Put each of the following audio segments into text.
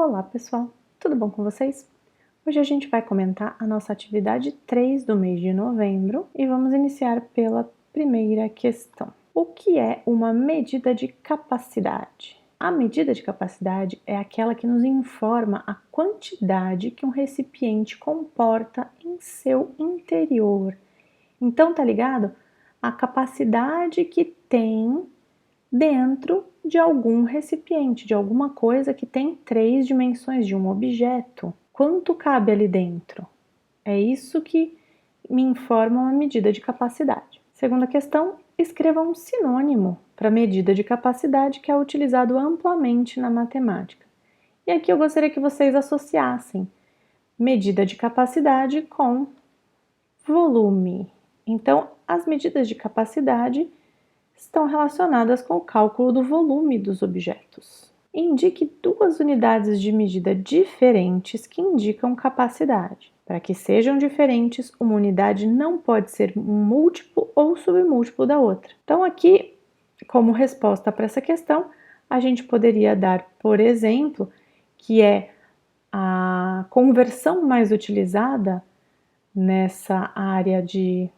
Olá pessoal, tudo bom com vocês? Hoje a gente vai comentar a nossa atividade 3 do mês de novembro e vamos iniciar pela primeira questão. O que é uma medida de capacidade? A medida de capacidade é aquela que nos informa a quantidade que um recipiente comporta em seu interior. Então, tá ligado? A capacidade que tem dentro de algum recipiente, de alguma coisa que tem 3 dimensões, de um objeto. Quanto cabe ali dentro? É isso que me informa uma medida de capacidade. Segunda questão, escreva um sinônimo para medida de capacidade que é utilizado amplamente na matemática. E aqui eu gostaria que vocês associassem medida de capacidade com volume. Então, as medidas de capacidade estão relacionadas com o cálculo do volume dos objetos. Indique duas unidades de medida diferentes que indicam capacidade. Para que sejam diferentes, uma unidade não pode ser um múltiplo ou submúltiplo da outra. Então, aqui, como resposta para essa questão, a gente poderia dar, por exemplo, que é a conversão mais utilizada nessa área de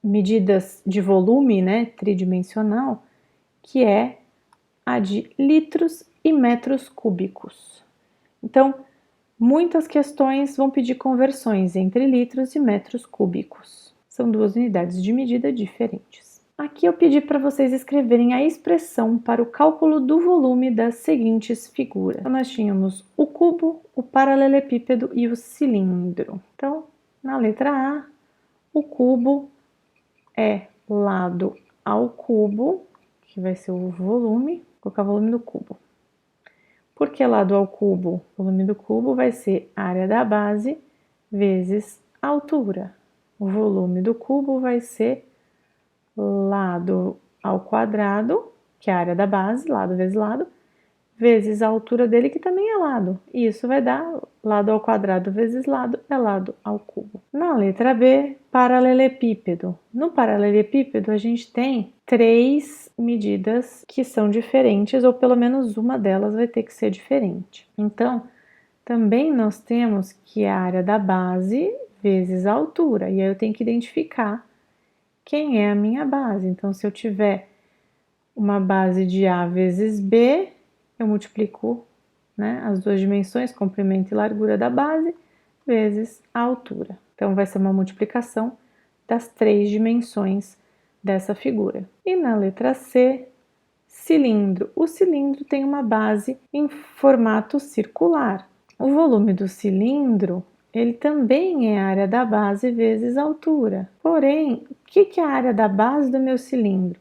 medidas de volume, né, tridimensional, que é a de litros e metros cúbicos. Então, muitas questões vão pedir conversões entre litros e metros cúbicos. São duas unidades de medida diferentes. Aqui eu pedi para vocês escreverem a expressão para o cálculo do volume das seguintes figuras. Então, nós tínhamos o cubo, o paralelepípedo e o cilindro. Então, na letra A, o cubo é lado ao cubo, que vai ser o volume, vou colocar o volume do cubo. Por que lado ao cubo? O volume do cubo vai ser a área da base vezes a altura. O volume do cubo vai ser lado ao quadrado, que é a área da base, lado vezes lado, vezes a altura dele, que também é lado. E isso vai dar lado ao quadrado vezes lado é lado ao cubo. Na letra B, paralelepípedo. No paralelepípedo, a gente tem 3 medidas que são diferentes, ou pelo menos uma delas vai ter que ser diferente. Então, também nós temos que a área da base vezes a altura. E aí eu tenho que identificar quem é a minha base. Então, se eu tiver uma base de A vezes B, eu multiplico, né, as duas dimensões, comprimento e largura da base, vezes a altura. Então, vai ser uma multiplicação das 3 dimensões dessa figura. E na letra C, cilindro. O cilindro tem uma base em formato circular. O volume do cilindro, ele também é a área da base vezes a altura. Porém, o que é a área da base do meu cilindro?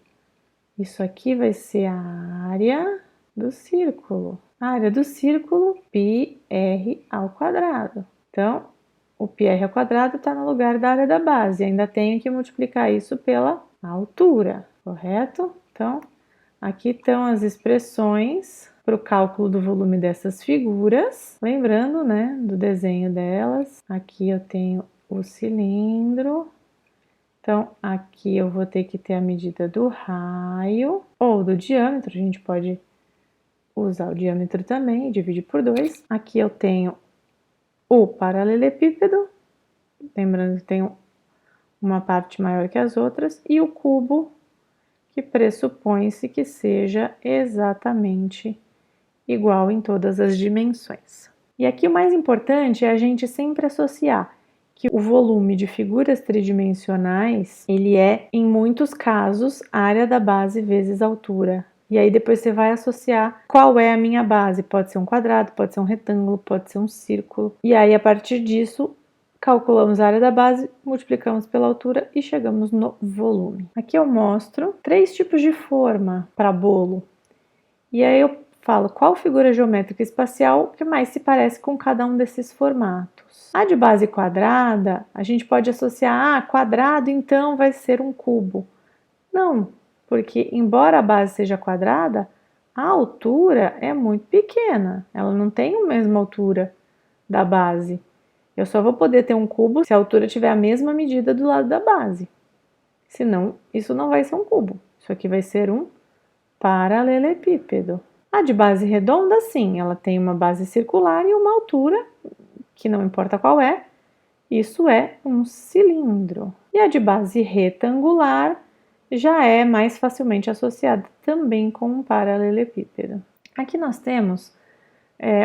Isso aqui vai ser a área do círculo. A área do círculo, πr ao quadrado. Então, o πr ao quadrado está no lugar da área da base. Ainda tenho que multiplicar isso pela altura, correto? Então, aqui estão as expressões para o cálculo do volume dessas figuras. Lembrando, né, do desenho delas. Aqui eu tenho o cilindro. Então, aqui eu vou ter que ter a medida do raio ou do diâmetro. A gente pode usar o diâmetro também e dividir por 2. Aqui eu tenho o paralelepípedo, lembrando que tem uma parte maior que as outras, e o cubo, que pressupõe-se que seja exatamente igual em todas as dimensões. E aqui o mais importante é a gente sempre associar que o volume de figuras tridimensionais, ele é, em muitos casos, área da base vezes altura. E aí depois você vai associar qual é a minha base. Pode ser um quadrado, pode ser um retângulo, pode ser um círculo. E aí, a partir disso, calculamos a área da base, multiplicamos pela altura e chegamos no volume. Aqui eu mostro 3 tipos de forma para bolo. E aí eu falo qual figura geométrica espacial que mais se parece com cada um desses formatos. A de base quadrada, a gente pode associar, quadrado então vai ser um cubo. Não, porque embora a base seja quadrada, a altura é muito pequena, ela não tem a mesma altura da base. Eu só vou poder ter um cubo se a altura tiver a mesma medida do lado da base. Senão, isso não vai ser um cubo. Isso aqui vai ser um paralelepípedo. A de base redonda, sim, ela tem uma base circular e uma altura, que não importa qual é, isso é um cilindro. E a de base retangular já é mais facilmente associada também com um paralelepípedo. Aqui nós temos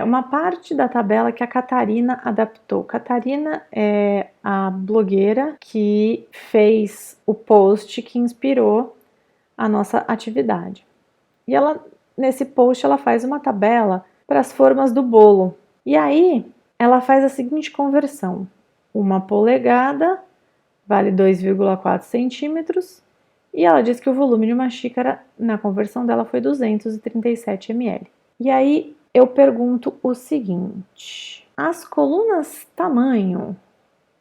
uma parte da tabela que a Catarina adaptou. Catarina é a blogueira que fez o post que inspirou a nossa atividade. E ela, nesse post, ela faz uma tabela para as formas do bolo. E aí, ela faz a seguinte conversão: 1 polegada vale 2,4 centímetros. E ela diz que o volume de uma xícara, na conversão dela, foi 237 ml. E aí, eu pergunto o seguinte: as colunas tamanho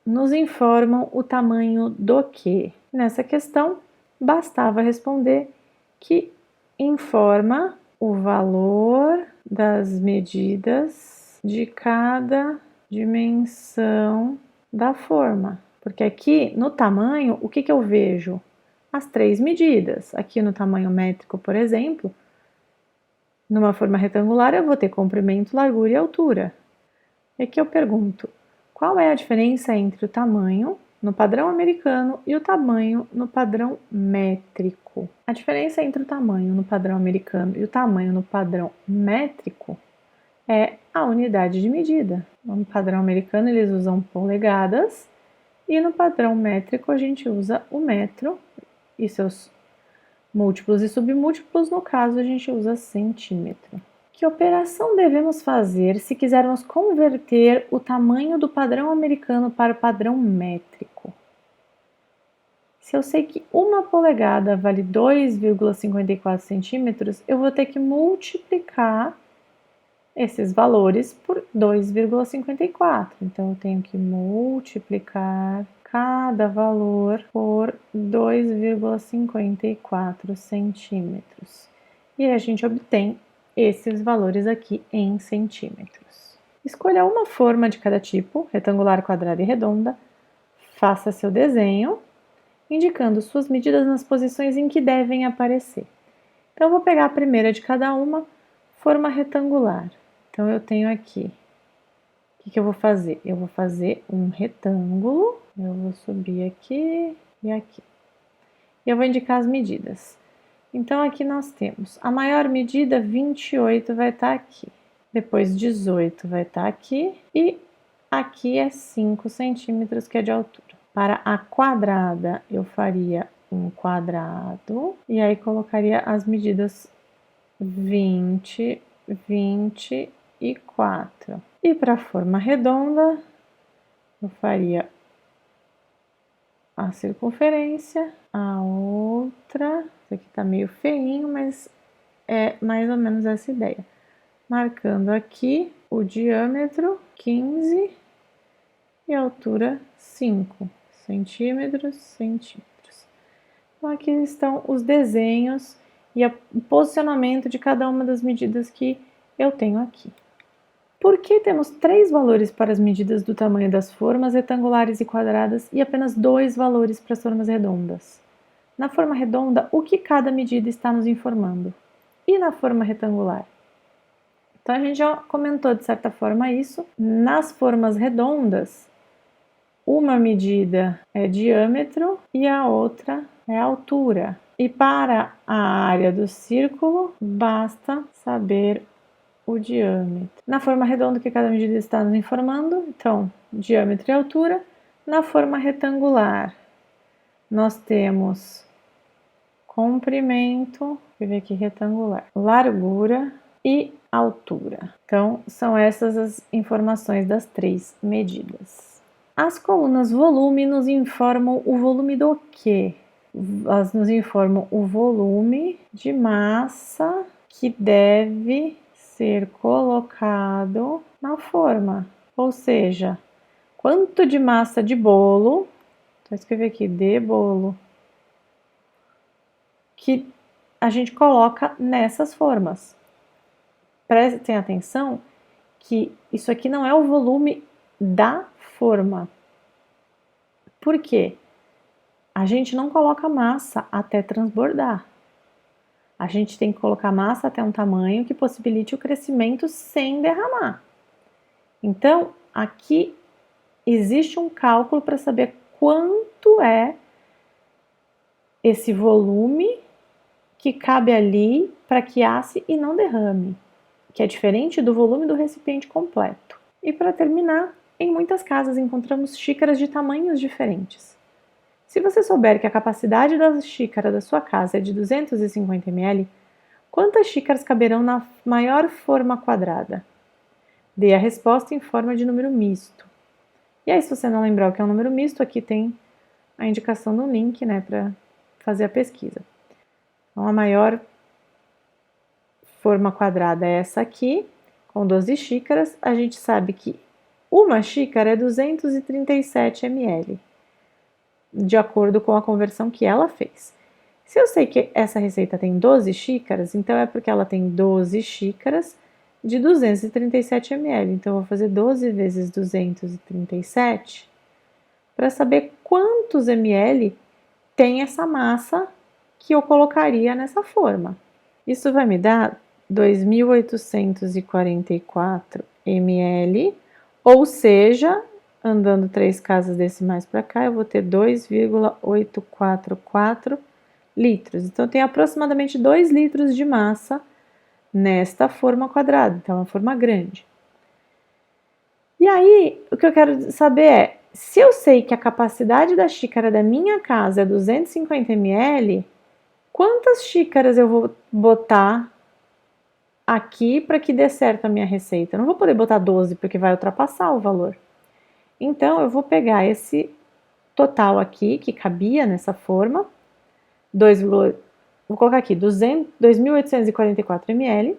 nos informam o tamanho do quê? Nessa questão, bastava responder que informa o valor das medidas de cada dimensão da forma. Porque aqui no tamanho, o que eu vejo? As 3 medidas. Aqui no tamanho métrico, por exemplo, numa forma retangular eu vou ter comprimento, largura e altura. E aqui eu pergunto: qual é a diferença entre o tamanho no padrão americano e o tamanho no padrão métrico? A diferença entre o tamanho no padrão americano e o tamanho no padrão métrico é a unidade de medida. No padrão americano eles usam polegadas e no padrão métrico a gente usa o metro e seus múltiplos e submúltiplos, no caso a gente usa centímetro. Que operação devemos fazer se quisermos converter o tamanho do padrão americano para o padrão métrico? Se eu sei que 1 polegada vale 2,54 centímetros, eu vou ter que multiplicar esses valores por 2,54. Então, eu tenho que multiplicar cada valor por 2,54 centímetros. E a gente obtém esses valores aqui em centímetros. Escolha uma forma de cada tipo, retangular, quadrada e redonda. Faça seu desenho, indicando suas medidas nas posições em que devem aparecer. Então, eu vou pegar a primeira de cada uma, forma retangular. Então, eu tenho aqui, o que eu vou fazer? Eu vou fazer um retângulo, eu vou subir aqui e aqui. E eu vou indicar as medidas. Então, aqui nós temos a maior medida, 28, vai estar aqui. Depois, 18 vai estar aqui. E aqui é 5 centímetros, que é de altura. Para a quadrada, eu faria um quadrado. E aí, colocaria as medidas 20, 24. E para a forma redonda, eu faria a circunferência, a outra, isso aqui tá meio feinho, mas é mais ou menos essa ideia. Marcando aqui o diâmetro 15 e a altura 5 centímetros. Então aqui estão os desenhos e o posicionamento de cada uma das medidas que eu tenho aqui. Por que temos 3 valores para as medidas do tamanho das formas retangulares e quadradas e apenas 2 valores para as formas redondas? Na forma redonda, o que cada medida está nos informando? E na forma retangular? Então, a gente já comentou de certa forma isso. Nas formas redondas, uma medida é diâmetro e a outra é altura. E para a área do círculo, basta saber o diâmetro. Na forma redonda, que cada medida está nos informando, então, diâmetro e altura. Na forma retangular, nós temos comprimento, deixa eu ver aqui, retangular, largura e altura. Então, são essas as informações das 3 medidas. As colunas volume nos informam o volume do quê? Elas nos informam o volume de massa que deve ser colocado na forma, ou seja, quanto de massa de bolo, vou escrever aqui, de bolo, que a gente coloca nessas formas. Prestem atenção que isso aqui não é o volume da forma. Por quê? A gente não coloca massa até transbordar. A gente tem que colocar massa até um tamanho que possibilite o crescimento sem derramar. Então, aqui existe um cálculo para saber quanto é esse volume que cabe ali para que asse e não derrame, que é diferente do volume do recipiente completo. E para terminar, em muitas casas encontramos xícaras de tamanhos diferentes. Se você souber que a capacidade da xícara da sua casa é de 250 ml, quantas xícaras caberão na maior forma quadrada? Dê a resposta em forma de número misto. E aí, se você não lembrar o que é um número misto, aqui tem a indicação no link, né, para fazer a pesquisa. Então, a maior forma quadrada é essa aqui, com 12 xícaras. A gente sabe que uma xícara é 237 ml, de acordo com a conversão que ela fez. Se eu sei que essa receita tem 12 xícaras, então é porque ela tem 12 xícaras de 237 ml. Então, eu vou fazer 12 vezes 237 para saber quantos ml tem essa massa que eu colocaria nessa forma. Isso vai me dar 2.844 ml, ou seja, andando 3 casas decimais para cá, eu vou ter 2,844 litros. Então, tem aproximadamente 2 litros de massa nesta forma quadrada, então é uma forma grande. E aí, o que eu quero saber é, se eu sei que a capacidade da xícara da minha casa é 250 ml, quantas xícaras eu vou botar aqui para que dê certo a minha receita? Eu não vou poder botar 12 porque vai ultrapassar o valor. Então, eu vou pegar esse total aqui, que cabia nessa forma, vou colocar aqui 2.844 ml,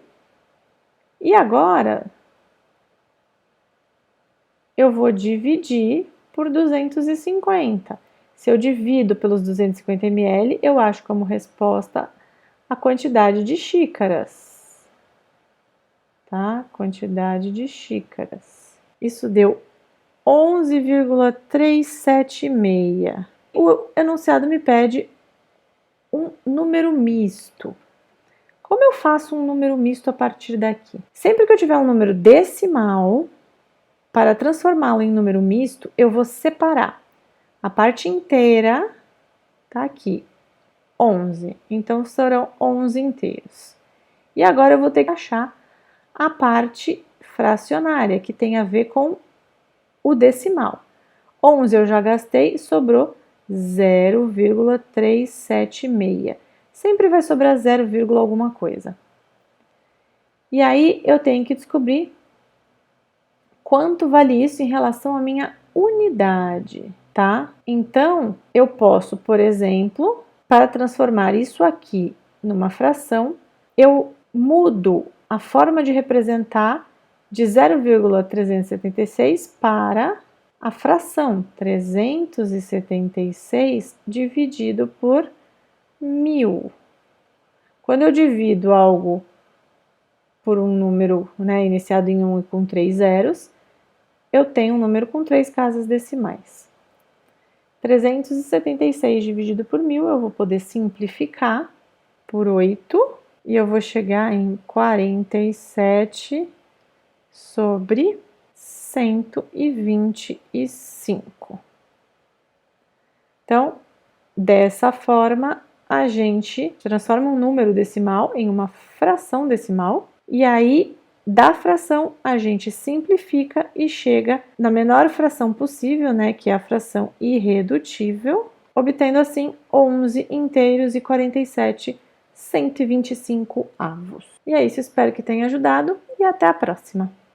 e agora eu vou dividir por 250. Se eu divido pelos 250 ml, eu acho como resposta a quantidade de xícaras, tá? Quantidade de xícaras. Isso deu 11,376. O enunciado me pede um número misto. Como eu faço um número misto a partir daqui? Sempre que eu tiver um número decimal, para transformá-lo em número misto, eu vou separar a parte inteira, tá aqui, 11. Então, serão 11 inteiros. E agora eu vou ter que achar a parte fracionária, que tem a ver com o decimal. 11 eu já gastei, sobrou 0,376. Sempre vai sobrar 0, alguma coisa. E aí eu tenho que descobrir quanto vale isso em relação à minha unidade, tá? Então, eu posso, por exemplo, para transformar isso aqui numa fração, eu mudo a forma de representar de 0,376 para a fração 376 dividido por 1000. Quando eu divido algo por um número, né, iniciado em 1 e com 3 zeros, eu tenho um número com 3 casas decimais. 376 dividido por 1000, eu vou poder simplificar por 8 e eu vou chegar em 47 sobre 125. Então, dessa forma, a gente transforma um número decimal em uma fração decimal e aí da fração a gente simplifica e chega na menor fração possível, né, que é a fração irredutível, obtendo assim 11 inteiros e 47 125 avos. E é isso, espero que tenha ajudado e até a próxima!